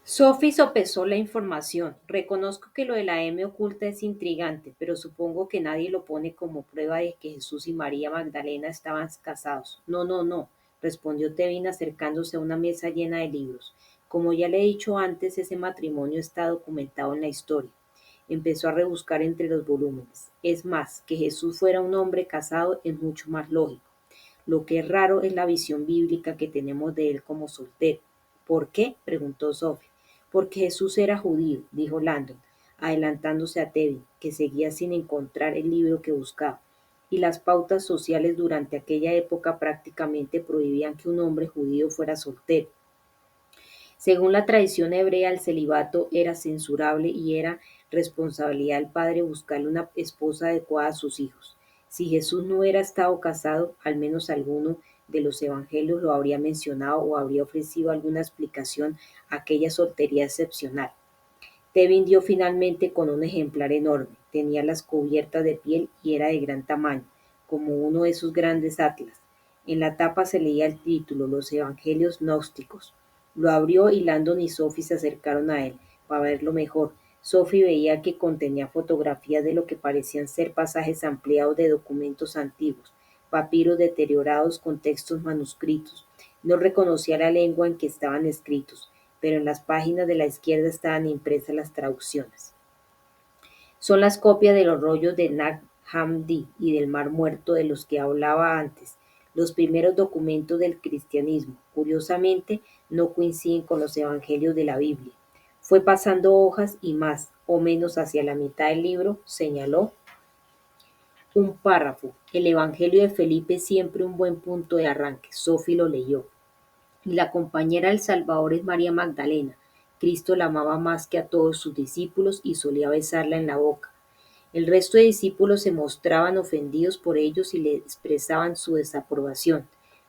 Sophie sopesó la información. Reconozco que lo de la M oculta es intrigante, pero supongo que nadie lo pone como prueba de que Jesús y María Magdalena estaban casados. No, no, no, respondió Tevin acercándose a una mesa llena de libros. Como ya le he dicho antes, ese matrimonio está documentado en la historia. Empezó a rebuscar entre los volúmenes. Es más, que Jesús fuera un hombre casado es mucho más lógico. Lo que es raro es la visión bíblica que tenemos de él como soltero. ¿Por qué? Preguntó Sophie. Porque Jesús era judío, dijo Landon, adelantándose a Tevin, que seguía sin encontrar el libro que buscaba, y las pautas sociales durante aquella época prácticamente prohibían que un hombre judío fuera soltero. Según la tradición hebrea, el celibato era censurable y era responsabilidad del padre buscarle una esposa adecuada a sus hijos. Si Jesús no hubiera estado casado, al menos alguno de los evangelios lo habría mencionado o habría ofrecido alguna explicación a aquella soltería excepcional. Tevin dio finalmente con un ejemplar enorme. Tenía las cubiertas de piel y era de gran tamaño, como uno de sus grandes atlas. En la tapa se leía el título, Los Evangelios Gnósticos. Lo abrió y Landon y Sophie se acercaron a él para verlo mejor. Sophie veía que contenía fotografías de lo que parecían ser pasajes ampliados de documentos antiguos, papiros deteriorados con textos manuscritos. No reconocía la lengua en que estaban escritos, pero en las páginas de la izquierda estaban impresas las traducciones. Son las copias de los rollos de Nag Hammadi y del Mar Muerto de los que hablaba antes. Los primeros documentos del cristianismo, curiosamente, no coinciden con los evangelios de la Biblia. Fue pasando hojas y más o menos hacia la mitad del libro, señaló un párrafo. El evangelio de Felipe siempre un buen punto de arranque. Sophie lo leyó. Y la compañera del Salvador es María Magdalena. Cristo la amaba más que a todos sus discípulos y solía besarla en la boca. El resto de discípulos se mostraban ofendidos por ellos y le expresaban su desaprobación.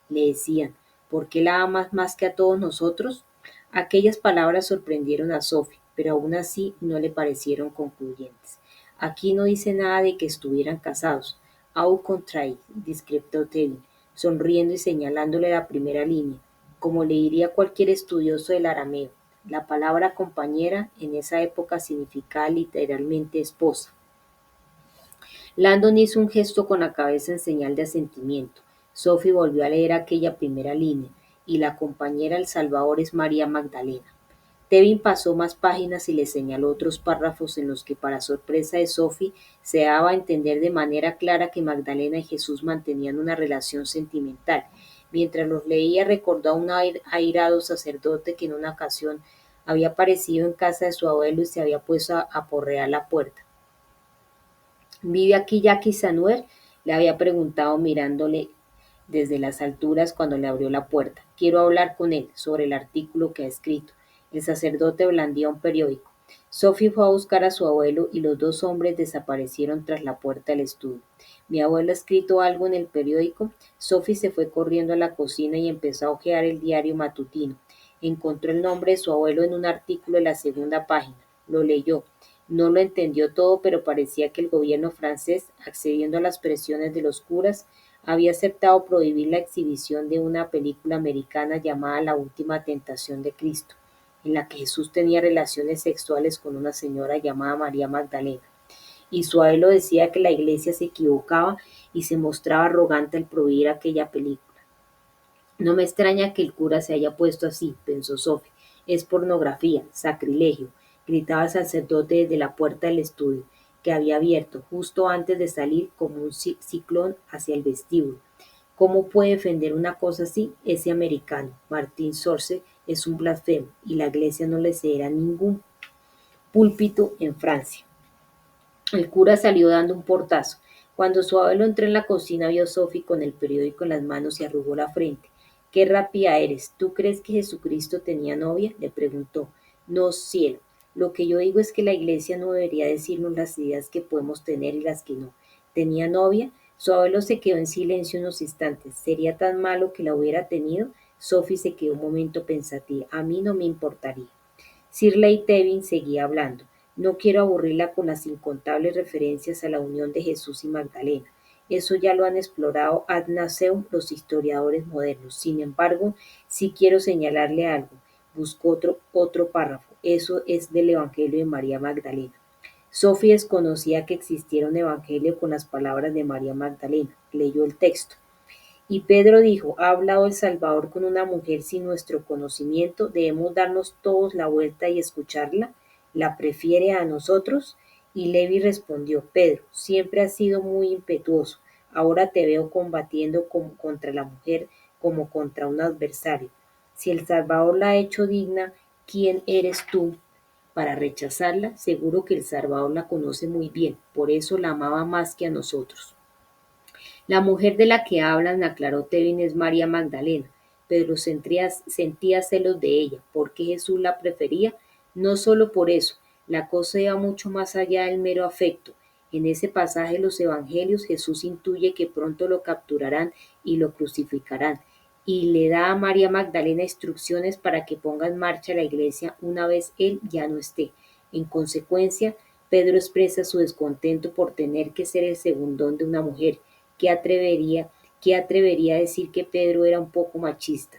Le decían, ¿por qué la amas más que a todos nosotros? Aquellas palabras sorprendieron a Sophie, pero aún así no le parecieron concluyentes. Aquí no dice nada de que estuvieran casados. Au contraire, discreptó Tevin, sonriendo y señalándole la primera línea, como le diría cualquier estudioso del arameo. La palabra compañera en esa época significaba literalmente esposa. Landon hizo un gesto con la cabeza en señal de asentimiento. Sophie volvió a leer aquella primera línea, y la compañera El Salvador es María Magdalena. Tevin pasó más páginas y le señaló otros párrafos en los que, para sorpresa de Sophie, se daba a entender de manera clara que Magdalena y Jesús mantenían una relación sentimental. Mientras los leía, recordó a un airado sacerdote que en una ocasión había aparecido en casa de su abuelo y se había puesto a aporrear la puerta. ¿Vive aquí Jackie Sanuer? Le había preguntado mirándole desde las alturas cuando le abrió la puerta. Quiero hablar con él sobre el artículo que ha escrito. El sacerdote blandía un periódico. Sophie fue a buscar a su abuelo y los dos hombres desaparecieron tras la puerta del estudio. ¿Mi abuelo ha escrito algo en el periódico? Sophie se fue corriendo a la cocina y empezó a hojear el diario matutino. Encontró el nombre de su abuelo en un artículo de la segunda página. Lo leyó. No lo entendió todo, pero parecía que el gobierno francés, accediendo a las presiones de los curas, había aceptado prohibir la exhibición de una película americana llamada La última tentación de Cristo, en la que Jesús tenía relaciones sexuales con una señora llamada María Magdalena. Y su abuelo decía que la iglesia se equivocaba y se mostraba arrogante al prohibir aquella película. No me extraña que el cura se haya puesto así, pensó Sophie. Es pornografía, sacrilegio, gritaba el sacerdote desde la puerta del estudio, que había abierto justo antes de salir como un ciclón hacia el vestíbulo. ¿Cómo puede defender una cosa así ese americano? Martín Sorce es un blasfemo y la iglesia no le cederá ningún púlpito en Francia. El cura salió dando un portazo. Cuando su abuelo entró en la cocina vio a Sophie con el periódico en las manos y arrugó la frente. ¡Qué rápida eres! ¿Tú crees que Jesucristo tenía novia? Le preguntó. No, cielo. Lo que yo digo es que la iglesia no debería decirnos las ideas que podemos tener y las que no. ¿Tenía novia? Su abuelo se quedó en silencio unos instantes. ¿Sería tan malo que la hubiera tenido? Sophie se quedó un momento pensativa. A mí no me importaría. Shirley Tevin seguía hablando. No quiero aburrirla con las incontables referencias a la unión de Jesús y Magdalena. Eso ya lo han explorado ad nauseam los historiadores modernos. Sin embargo, sí quiero señalarle algo. Buscó otro párrafo. Eso es del Evangelio de María Magdalena. Sophie desconocía que existiera un evangelio con las palabras de María Magdalena. Leyó el texto. Y Pedro dijo, ¿ha hablado el Salvador con una mujer sin nuestro conocimiento? ¿Debemos darnos todos la vuelta y escucharla? ¿La prefiere a nosotros? Y Levi respondió, Pedro, siempre has sido muy impetuoso. Ahora te veo combatiendo contra la mujer como contra un adversario. Si el Salvador la ha hecho digna, ¿quién eres tú para rechazarla? Seguro que el Salvador la conoce muy bien, por eso la amaba más que a nosotros. La mujer de la que hablan, aclaró Tevin, es María Magdalena. Pedro sentía celos de ella, porque Jesús la prefería, no solo por eso, la cosa iba mucho más allá del mero afecto. En ese pasaje de los evangelios Jesús intuye que pronto lo capturarán y lo crucificarán, y le da a María Magdalena instrucciones para que ponga en marcha la iglesia una vez él ya no esté. En consecuencia, Pedro expresa su descontento por tener que ser el segundón de una mujer, ¿qué atrevería, qué atrevería a decir que Pedro era un poco machista?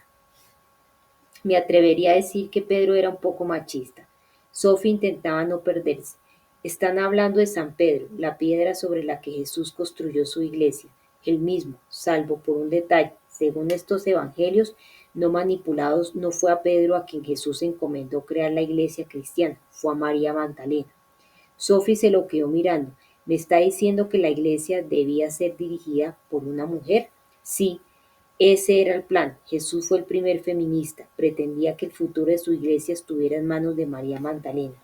Me atrevería a decir que Pedro era un poco machista. Sophie intentaba no perderse. Están hablando de San Pedro, la piedra sobre la que Jesús construyó su iglesia, el mismo, salvo por un detalle. Según estos evangelios no manipulados, no fue a Pedro a quien Jesús encomendó crear la iglesia cristiana, fue a María Magdalena. Sophie se lo quedó mirando. ¿Me está diciendo que la iglesia debía ser dirigida por una mujer? Sí, ese era el plan. Jesús fue el primer feminista. Pretendía que el futuro de su iglesia estuviera en manos de María Magdalena.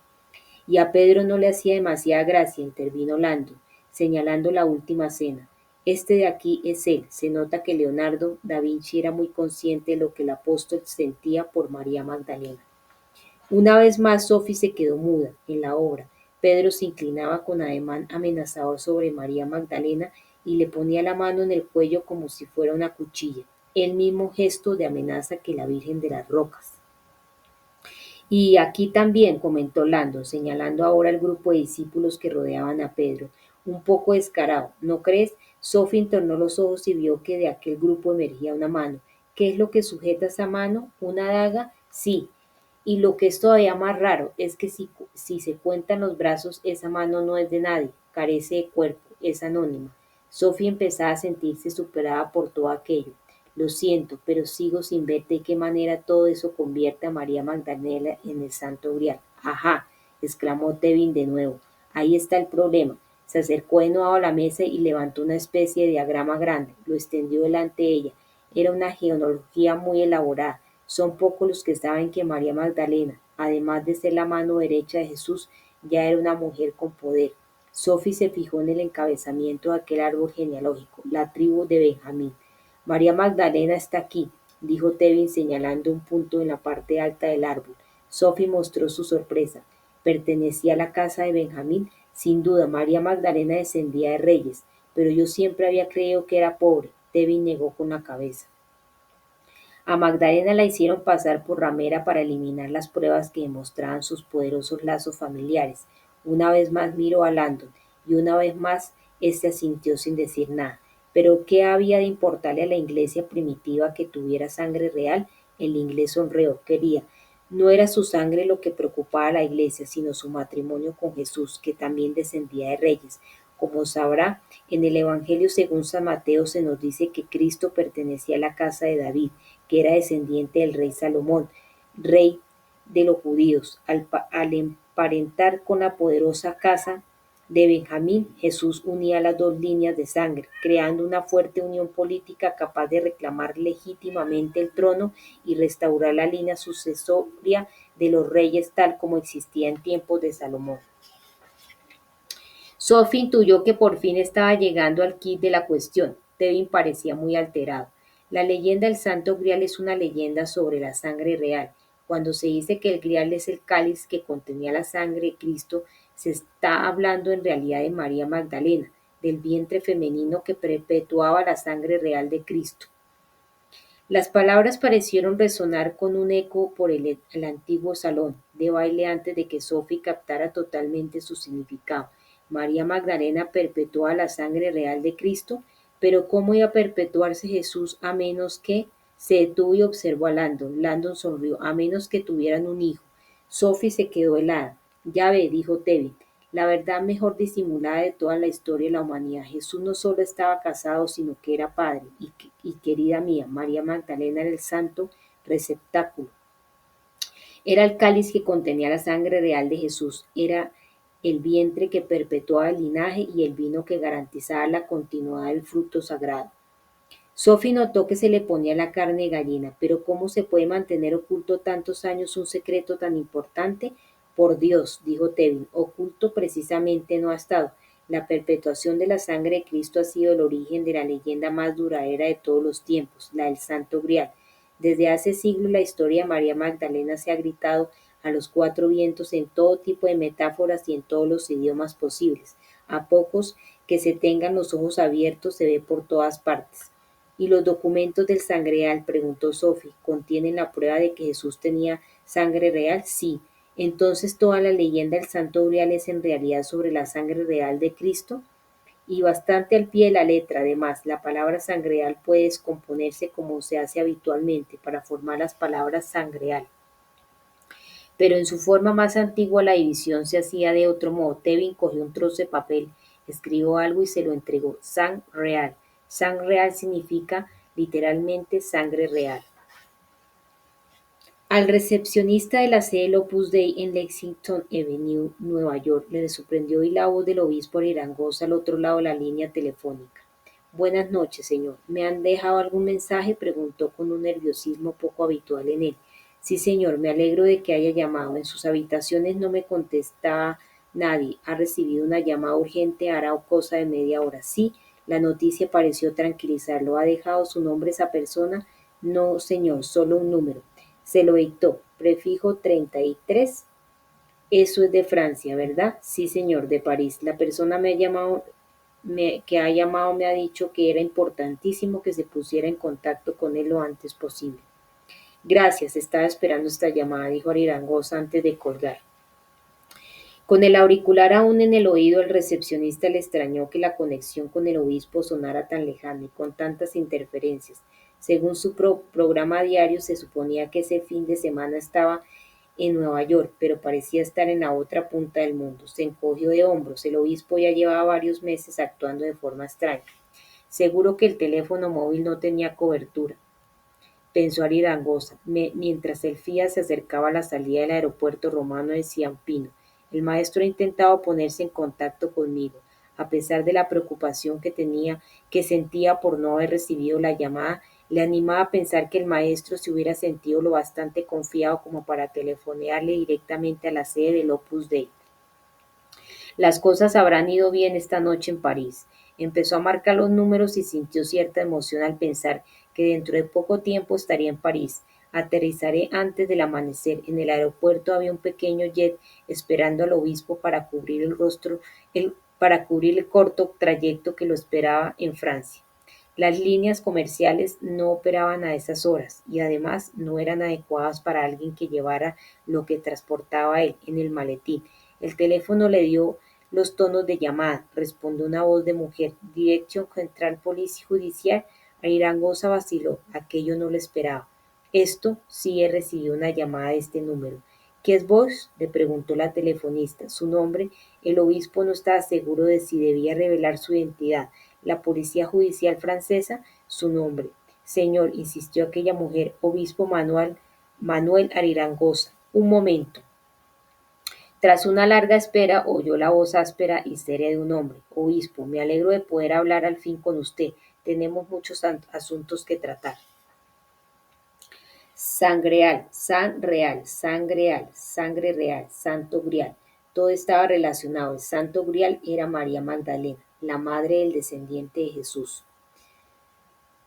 Y a Pedro no le hacía demasiada gracia, intervino Lando, señalando la última cena. Este de aquí es él. Se nota que Leonardo da Vinci era muy consciente de lo que el apóstol sentía por María Magdalena. Una vez más Sophie se quedó muda en la obra. Pedro se inclinaba con ademán amenazador sobre María Magdalena y le ponía la mano en el cuello como si fuera una cuchilla, el mismo gesto de amenaza que la Virgen de las Rocas. Y aquí también, comentó Lando, señalando ahora el grupo de discípulos que rodeaban a Pedro, un poco descarado, ¿no crees? Sophie entornó los ojos y vio que de aquel grupo emergía una mano. ¿Qué es lo que sujeta esa mano? ¿Una daga? Sí. Y lo que es todavía más raro es que si se cuentan los brazos, esa mano no es de nadie, carece de cuerpo, es anónima. Sophie empezaba a sentirse superada por todo aquello. Lo siento, pero sigo sin ver de qué manera todo eso convierte a María Magdalena en el Santo Grial. Ajá, exclamó Tevin de nuevo. Ahí está el problema. Se acercó de nuevo a la mesa y levantó una especie de diagrama grande. Lo extendió delante de ella. Era una genealogía muy elaborada. Son pocos los que saben que María Magdalena, además de ser la mano derecha de Jesús, ya era una mujer con poder. Sophie se fijó en el encabezamiento de aquel árbol genealógico, la tribu de Benjamín. María Magdalena está aquí, dijo Tevin señalando un punto en la parte alta del árbol. Sophie mostró su sorpresa. ¿Pertenecía a la casa de Benjamín? Sin duda, María Magdalena descendía de reyes, pero yo siempre había creído que era pobre. Tevin negó con la cabeza. A Magdalena la hicieron pasar por ramera para eliminar las pruebas que demostraban sus poderosos lazos familiares. Una vez más miró a Landon, y una vez más éste asintió sin decir nada. Pero ¿qué había de importarle a la iglesia primitiva que tuviera sangre real? El inglés sonrió, quería. No era su sangre lo que preocupaba a la iglesia, sino su matrimonio con Jesús, que también descendía de reyes. Como sabrá, en el Evangelio según San Mateo se nos dice que Cristo pertenecía a la casa de David, que era descendiente del rey Salomón, rey de los judíos. Al emparentar con la poderosa casa de Benjamín, Jesús unía las dos líneas de sangre, creando una fuerte unión política capaz de reclamar legítimamente el trono y restaurar la línea sucesoria de los reyes tal como existía en tiempos de Salomón. Sophie intuyó que por fin estaba llegando al quid de la cuestión. Tevin parecía muy alterado. La leyenda del Santo Grial es una leyenda sobre la sangre real. Cuando se dice que el Grial es el cáliz que contenía la sangre de Cristo, se está hablando en realidad de María Magdalena, del vientre femenino que perpetuaba la sangre real de Cristo. Las palabras parecieron resonar con un eco por el antiguo salón de baile antes de que Sophie captara totalmente su significado. María Magdalena perpetuaba la sangre real de Cristo, pero ¿cómo iba a perpetuarse Jesús a menos que? Se detuvo y observó a Landon. Landon sonrió. A menos que tuvieran un hijo. Sophie se quedó helada. Ya ve, dijo Tevin, la verdad mejor disimulada de toda la historia de la humanidad. Jesús no solo estaba casado, sino que era padre. Y querida mía, María Magdalena era el santo receptáculo. Era el cáliz que contenía la sangre real de Jesús. Era el vientre que perpetuaba el linaje y el vino que garantizaba la continuidad del fruto sagrado. Sophie notó que se le ponía la carne de gallina, pero ¿cómo se puede mantener oculto tantos años un secreto tan importante? Por Dios, dijo Tevin, oculto precisamente no ha estado. La perpetuación de la sangre de Cristo ha sido el origen de la leyenda más duradera de todos los tiempos, la del Santo Grial. Desde hace siglos la historia de María Magdalena se ha gritado a los cuatro vientos en todo tipo de metáforas y en todos los idiomas posibles. A pocos que se tengan los ojos abiertos se ve por todas partes. ¿Y los documentos del sangreal? Preguntó Sophie. ¿Contienen la prueba de que Jesús tenía sangre real? Sí. Entonces toda la leyenda del Santo Grial es en realidad sobre la sangre real de Cristo y bastante al pie de la letra. Además, la palabra sangreal puede descomponerse como se hace habitualmente para formar las palabras sangreal. Pero en su forma más antigua la división se hacía de otro modo. Tevin cogió un trozo de papel, escribió algo y se lo entregó. Sang real. Sang real significa literalmente sangre real. Al recepcionista de la sede del Opus Dei en Lexington Avenue, Nueva York, le sorprendió oír la voz del obispo Arirangos al otro lado de la línea telefónica. Buenas noches, señor. ¿Me han dejado algún mensaje? Preguntó con un nerviosismo poco habitual en él. Sí, señor, me alegro de que haya llamado. En sus habitaciones no me contesta nadie. Ha recibido una llamada urgente hará cosa de media hora. Sí, la noticia pareció tranquilizarlo. ¿Ha dejado su nombre esa persona? No, señor, solo un número. Se lo dictó. Prefijo 33. Eso es de Francia, ¿verdad? Sí, señor, de París. La persona que ha llamado me ha dicho que era importantísimo que se pusiera en contacto con él lo antes posible. Gracias, estaba esperando esta llamada, dijo Arirangos antes de colgar. Con el auricular aún en el oído, el recepcionista le extrañó que la conexión con el obispo sonara tan lejana y con tantas interferencias. Según su programa diario, se suponía que ese fin de semana estaba en Nueva York, pero parecía estar en la otra punta del mundo. Se encogió de hombros. El obispo ya llevaba varios meses actuando de forma extraña. Seguro que el teléfono móvil no tenía cobertura, pensó Arirangos, mientras el Fiat se acercaba a la salida del aeropuerto romano de Ciampino. El maestro ha intentado ponerse en contacto conmigo, a pesar de la preocupación que sentía por no haber recibido la llamada. Le animaba a pensar que el maestro se hubiera sentido lo bastante confiado como para telefonearle directamente a la sede del Opus Dei. Las cosas habrán ido bien esta noche en París. Empezó a marcar los números y sintió cierta emoción al pensar que dentro de poco tiempo estaría en París. Aterrizaré antes del amanecer. En el aeropuerto había un pequeño jet esperando al obispo para cubrir el corto trayecto que lo esperaba en Francia. Las líneas comerciales no operaban a esas horas y además no eran adecuadas para alguien que llevara lo que transportaba él en el maletín. El teléfono le dio los tonos de llamada. Respondió una voz de mujer. Dirección Central Police Judicial. Airiangosa vaciló. Aquello no lo esperaba. Esto sí he recibido una llamada de este número. ¿Qué es vos? Le preguntó la telefonista. Su nombre. El obispo no estaba seguro de si debía revelar su identidad. La policía judicial francesa. Su nombre. Señor, insistió aquella mujer. Obispo Manuel Arirangos. Un momento. Tras una larga espera, oyó la voz áspera y seria de un hombre. Obispo, me alegro de poder hablar al fin con usted. Tenemos muchos asuntos que tratar. Sangreal, sangre real, Santo Grial. Todo estaba relacionado. El Santo Grial era María Magdalena, la madre del descendiente de Jesús.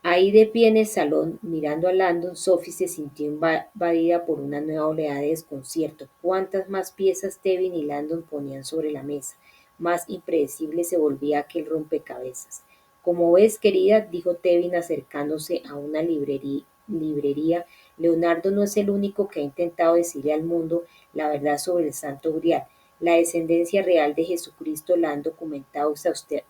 Ahí de pie en el salón, mirando a Landon, Sophie se sintió invadida por una nueva oleada de desconcierto. Cuantas más piezas Tevin y Landon ponían sobre la mesa, más impredecible se volvía aquel rompecabezas. Como ves, querida, dijo Tevin acercándose a una librería, Leonardo no es el único que ha intentado decirle al mundo la verdad sobre el Santo Grial. La descendencia real de Jesucristo la han documentado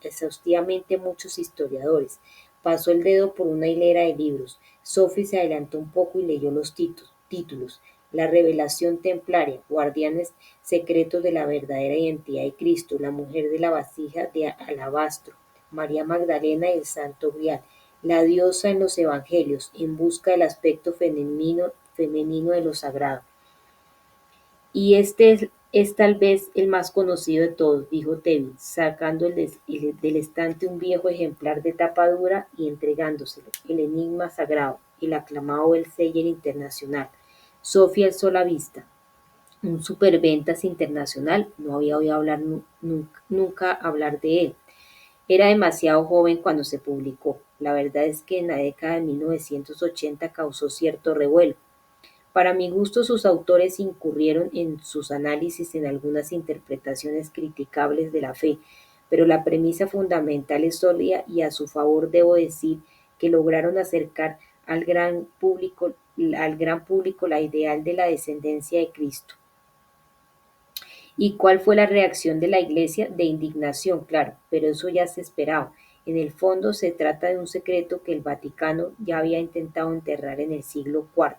exhaustivamente muchos historiadores. Pasó el dedo por una hilera de libros. Sophie se adelantó un poco y leyó los títulos. La revelación templaria, guardianes secretos de la verdadera identidad de Cristo, la mujer de la vasija de alabastro, María Magdalena y el Santo Grial, la diosa en los evangelios, en busca del aspecto femenino de lo sagrado. Y este es tal vez el más conocido de todos, dijo Tevin, sacando del estante un viejo ejemplar de tapa dura y entregándoselo, el enigma sagrado, el aclamado bestseller internacional. Sofía alzó la vista. Un superventas internacional, no había oído hablar nunca hablar de él. Era demasiado joven cuando se publicó. La verdad es que en la década de 1980 causó cierto revuelo. Para mi gusto, sus autores incurrieron en sus análisis en algunas interpretaciones criticables de la fe, pero la premisa fundamental es sólida y a su favor debo decir que lograron acercar al gran público la ideal de la descendencia de Cristo. ¿Y cuál fue la reacción de la Iglesia? De indignación, claro, pero eso ya se esperaba. En el fondo se trata de un secreto que el Vaticano ya había intentado enterrar en el siglo IV.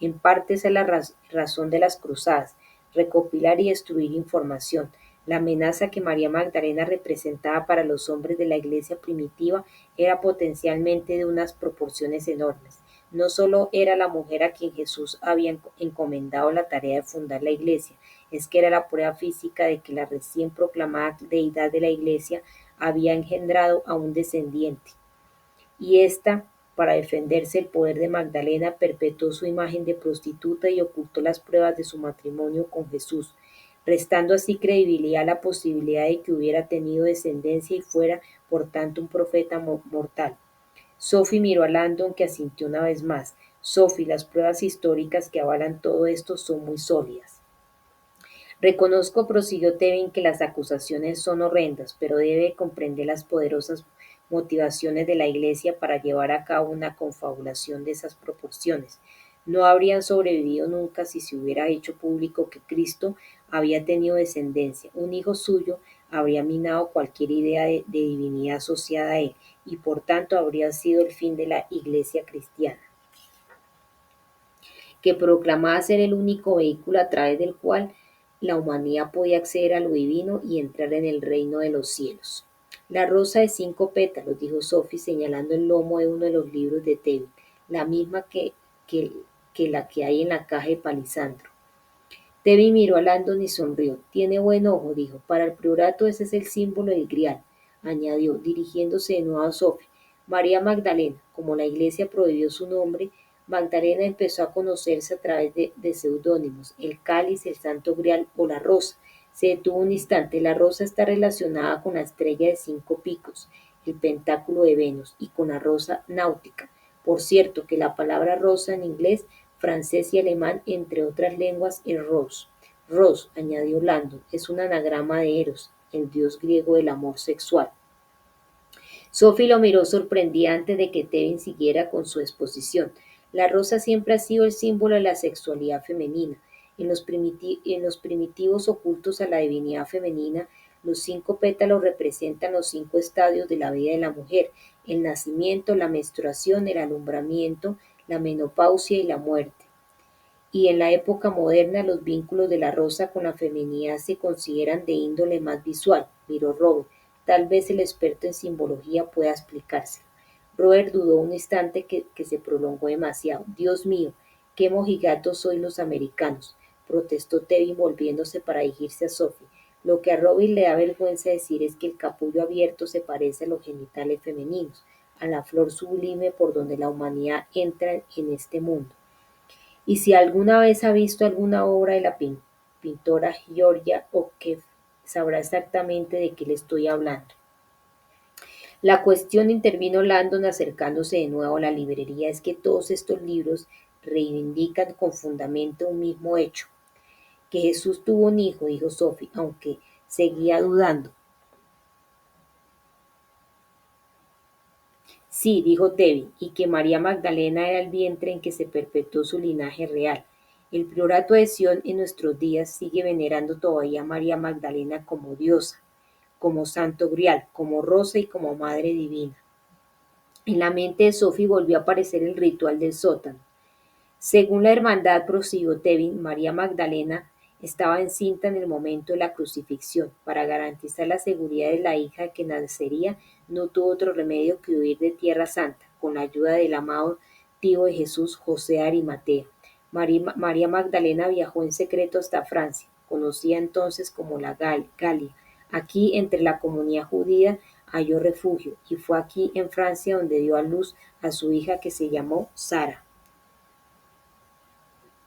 En parte esa es la razón de las cruzadas, recopilar y destruir información. La amenaza que María Magdalena representaba para los hombres de la Iglesia primitiva era potencialmente de unas proporciones enormes. No solo era la mujer a quien Jesús había encomendado la tarea de fundar la Iglesia, es que era la prueba física de que la recién proclamada deidad de la Iglesia había engendrado a un descendiente. Y ésta, para defenderse del poder de Magdalena, perpetuó su imagen de prostituta y ocultó las pruebas de su matrimonio con Jesús, restando así credibilidad a la posibilidad de que hubiera tenido descendencia y fuera, por tanto, un profeta mortal. Sophie miró a Landon, que asintió una vez más. Sophie, las pruebas históricas que avalan todo esto son muy sólidas. Reconozco, prosiguió Tevin, que las acusaciones son horrendas, pero debe comprender las poderosas motivaciones de la Iglesia para llevar a cabo una confabulación de esas proporciones. No habrían sobrevivido nunca si se hubiera hecho público que Cristo había tenido descendencia. Un hijo suyo habría minado cualquier idea de divinidad asociada a él y por tanto habría sido el fin de la Iglesia cristiana, que proclamaba ser el único vehículo a través del cual la humanidad podía acceder a lo divino y entrar en el reino de los cielos. La rosa de 5 pétalos, dijo Sophie señalando el lomo de uno de los libros de Tevin, la misma que, que la que hay en la caja de Palisandro. Tevin miró a Landon y sonrió. Tiene buen ojo, dijo. Para el priorato ese es el símbolo del grial, añadió, dirigiéndose de nuevo a Sophie. María Magdalena, como la iglesia prohibió su nombre, Magdalena empezó a conocerse a través de seudónimos, el cáliz, el santo grial o la rosa. Se detuvo un instante. La rosa está relacionada con la estrella de 5 picos, el pentáculo de Venus, y con la rosa náutica. Por cierto, que la palabra rosa en inglés, francés y alemán, entre otras lenguas, es rose. Rose, añadió Landon, es un anagrama de Eros, el dios griego del amor sexual. Sophie lo miró sorprendida antes de que Tevin siguiera con su exposición. La rosa siempre ha sido el símbolo de la sexualidad femenina. En los primitivos ocultos a la divinidad femenina, los 5 pétalos representan los 5 estadios de la vida de la mujer: el nacimiento, la menstruación, el alumbramiento, la menopausia y la muerte. Y en la época moderna los vínculos de la rosa con la feminidad se consideran de índole más visual, miró Robert. Tal vez el experto en simbología pueda explicárselo. Robert dudó un instante que se prolongó demasiado. Dios mío, qué mojigatos sois los americanos, protestó Tevin volviéndose para dirigirse a Sophie. Lo que a Robert le da vergüenza decir es que el capullo abierto se parece a los genitales femeninos, a la flor sublime por donde la humanidad entra en este mundo. Y si alguna vez ha visto alguna obra de la pintora Georgia O'Keeffe, sabrá exactamente de qué le estoy hablando. La cuestión, intervino Landon acercándose de nuevo a la librería, es que todos estos libros reivindican con fundamento un mismo hecho. Que Jesús tuvo un hijo, dijo Sophie, aunque seguía dudando. Sí, dijo Tevin, y que María Magdalena era el vientre en que se perpetuó su linaje real. El priorato de Sion en nuestros días sigue venerando todavía a María Magdalena como diosa, como santo grial, como rosa y como madre divina. En la mente de Sophie volvió a aparecer el ritual del sótano. Según la hermandad, prosiguió Tevin, María Magdalena estaba encinta en el momento de la crucifixión. Para garantizar la seguridad de la hija que nacería, no tuvo otro remedio que huir de Tierra Santa, con la ayuda del amado tío de Jesús, José de Arimatea. María Magdalena viajó en secreto hasta Francia, conocida entonces como la Galia. Aquí, entre la comunidad judía, halló refugio, y fue aquí en Francia donde dio a luz a su hija que se llamó Sara.